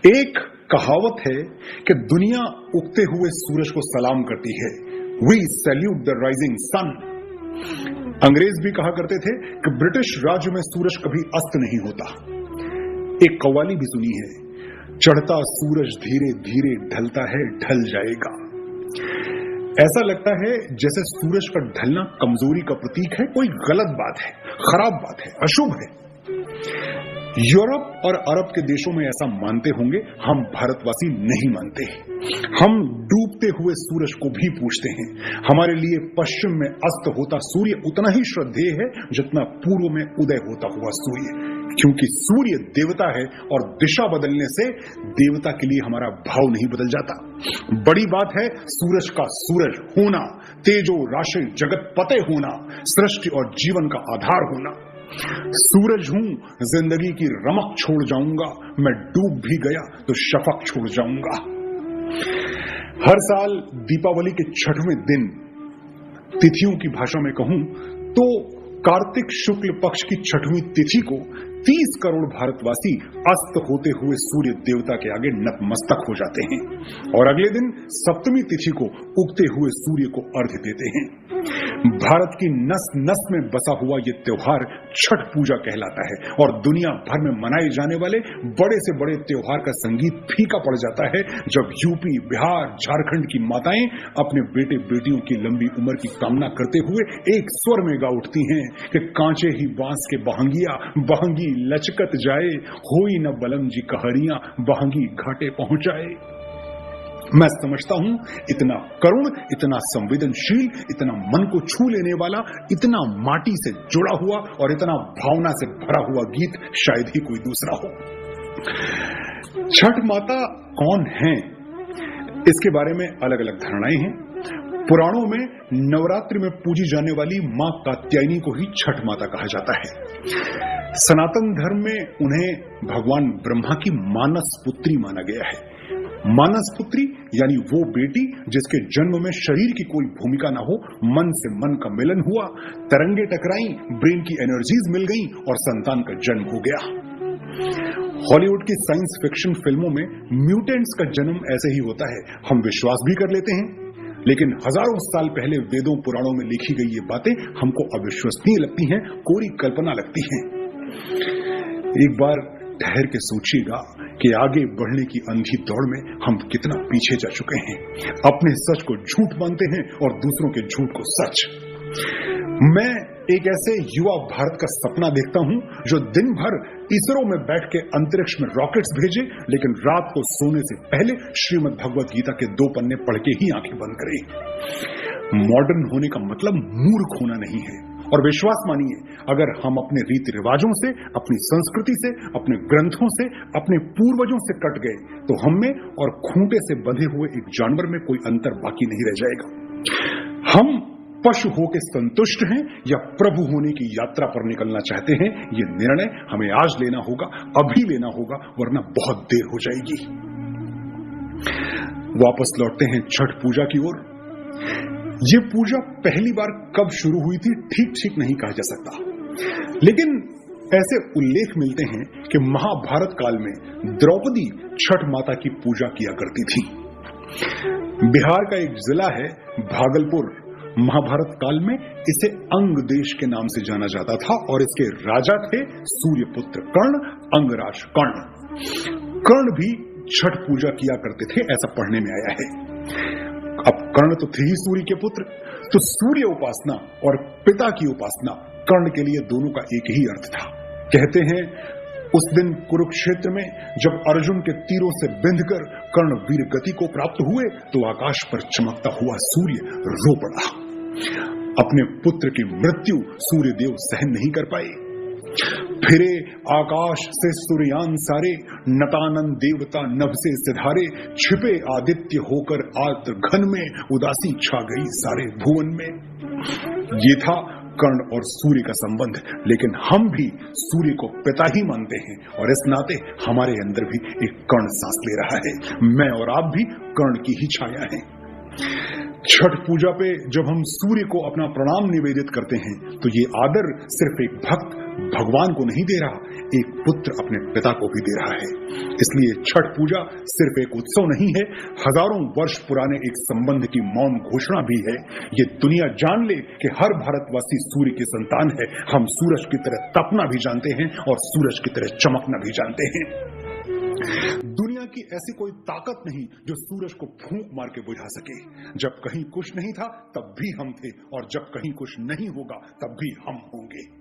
एक कहावत है कि दुनिया उगते हुए सूरज को सलाम करती है। We salute the rising sun. अंग्रेज भी कहा करते थे कि ब्रिटिश राज्य में सूरज कभी अस्त नहीं होता। एक कव्वाली भी सुनी है, चढ़ता सूरज धीरे धीरे ढलता है, ढल जाएगा। ऐसा लगता है जैसे सूरज का ढलना कमजोरी का प्रतीक है, कोई गलत बात है, खराब बात है, अशुभ है। यूरोप और अरब के देशों में ऐसा मानते होंगे, हम भारतवासी नहीं मानते। हम डूबते हुए सूरज को भी पूजते हैं। हमारे लिए पश्चिम में अस्त होता सूर्य उतना ही श्रद्धेय है जितना पूर्व में उदय होता हुआ सूर्य, क्योंकि सूर्य देवता है और दिशा बदलने से देवता के लिए हमारा भाव नहीं बदल जाता। बड़ी बात है सूरज का सूरज होना, तेजो राशि जगत पते होना, सृष्टि और जीवन का आधार होना। सूरज हूं, जिंदगी की रमक छोड़ जाऊंगा, मैं डूब भी गया तो शफक छोड़ जाऊंगा। हर साल दीपावली के छठवें दिन, तिथियों की भाषा में कहूं तो कार्तिक शुक्ल पक्ष की छठवीं तिथि को 30 करोड़ भारतवासी अस्त होते हुए सूर्य देवता के आगे नतमस्तक हो जाते हैं और अगले दिन सप्तमी तिथि को उगते हुए सूर्य को अर्घ्य देते हैं। भारत की नस नस में बसा हुआ ये त्योहार छठ पूजा कहलाता है और दुनिया भर में मनाए जाने वाले बड़े से बड़े त्योहार का संगीत फीका पड़ जाता है जब यूपी, बिहार, झारखंड की माताएं अपने बेटे बेटियों की लंबी उम्र की कामना करते हुए एक स्वर में गा उठती हैं कि कांचे ही बांस के बहंगिया, बहंगी लचकत जाए, होई न बलम जी कहरियां, बहंगी घाटे पहुंचाए। मैं समझता हूं इतना करुण, इतना संवेदनशील, इतना मन को छू लेने वाला, इतना माटी से जुड़ा हुआ और इतना भावना से भरा हुआ गीत शायद ही कोई दूसरा हो। छठ माता कौन है, इसके बारे में अलग अलग धारणाएं हैं। पुराणों में नवरात्रि में पूजी जाने वाली मां कात्यायनी को ही छठ माता कहा जाता है। सनातन धर्म में उन्हें भगवान ब्रह्मा की मानस पुत्री माना गया है। मानस पुत्री यानी वो बेटी जिसके जन्म में शरीर की कोई भूमिका ना हो, मन से मन का मिलन हुआ, तरंगे टकराई, ब्रेन की एनर्जीज मिल गई और संतान का जन्म हो गया। हॉलीवुड की साइंस फिक्शन फिल्मों में म्यूटेंट्स का जन्म ऐसे ही होता है, हम विश्वास भी कर लेते हैं, लेकिन हजारों साल पहले वेदों पुराणों में लिखी गई ये बातें हमको अविश्वसनीय लगती हैं, कोरी कल्पना लगती हैं। एक बार ठहर के सोचिएगा कि आगे बढ़ने की अंधी दौड़ में हम कितना पीछे जा चुके हैं। अपने सच को झूठ मानते हैं और दूसरों के झूठ को सच। मैं एक ऐसे युवा भारत का सपना देखता हूं जो दिन भर इसरो में बैठ के अंतरिक्ष में रॉकेट्स भेजे, लेकिन रात को सोने से पहले श्रीमद् भगवत गीता के 2 पन्ने पढ़ के ही आंखें बंद करे। मॉडर्न होने का मतलब मूर्ख होना नहीं है। और विश्वास मानिए, अगर हम अपने रीति रिवाजों से, अपनी संस्कृति से, अपने ग्रंथों से, अपने पूर्वजों से कट गए तो हम में और खूंटे से बंधे हुए एक जानवर में कोई अंतर बाकी नहीं रह जाएगा। हम पशु होकर संतुष्ट हैं या प्रभु होने की यात्रा पर निकलना चाहते हैं, ये निर्णय हमें आज लेना होगा, अभी लेना होगा, वरना बहुत देर हो जाएगी। वापस लौटते हैं छठ पूजा की ओर। ये पूजा पहली बार कब शुरू हुई थी ठीक नहीं कहा जा सकता, लेकिन ऐसे उल्लेख मिलते हैं कि महाभारत काल में द्रौपदी छठ माता की पूजा किया करती थी। बिहार का एक जिला है भागलपुर, महाभारत काल में इसे अंग देश के नाम से जाना जाता था और इसके राजा थे सूर्यपुत्र कर्ण, अंगराज कर्ण। कर्ण भी छठ पूजा किया करते थे, ऐसा पढ़ने में आया है। अब कर्ण तो थे ही सूर्य के पुत्र, तो सूर्य उपासना और पिता की उपासना कर्ण के लिए दोनों का एक ही अर्थ था। कहते हैं उस दिन कुरुक्षेत्र में जब अर्जुन के तीरों से बिंधकर कर्ण वीर गति को प्राप्त हुए तो आकाश पर चमकता हुआ सूर्य रो पड़ा। अपने पुत्र की मृत्यु सूर्यदेव सहन नहीं कर पाए। फिरे आकाश से सूर्यान सारे, नतानन देवता नभ से सिधारे, छिपे आदित्य होकर आर्द्र घन में, उदासी छा गई सारे भुवन में। ये था कर्ण और सूर्य का संबंध, लेकिन हम भी सूर्य को पिता ही मानते हैं और इस नाते हमारे अंदर भी एक कर्ण सांस ले रहा है। मैं और आप भी कर्ण की ही छाया हैं। छठ पूजा पे जब हम सूर्य को अपना प्रणाम निवेदित करते हैं तो ये आदर सिर्फ एक भक्त भगवान को नहीं दे रहा, एक पुत्र अपने पिता को भी दे रहा है। इसलिए छठ पूजा सिर्फ एक उत्सव नहीं है, हजारों वर्ष पुराने एक संबंध की मौन घोषणा भी है। ये दुनिया जान ले कि हर भारतवासी सूर्य की संतान है। हम सूरज की तरह तपना भी जानते हैं और सूरज की तरह चमकना भी जानते हैं। दुनिया की ऐसी कोई ताकत नहीं जो सूरज को फूंक मार के बुझा सके। जब कहीं कुछ नहीं था तब भी हम थे, और जब कहीं कुछ नहीं होगा तब भी हम होंगे।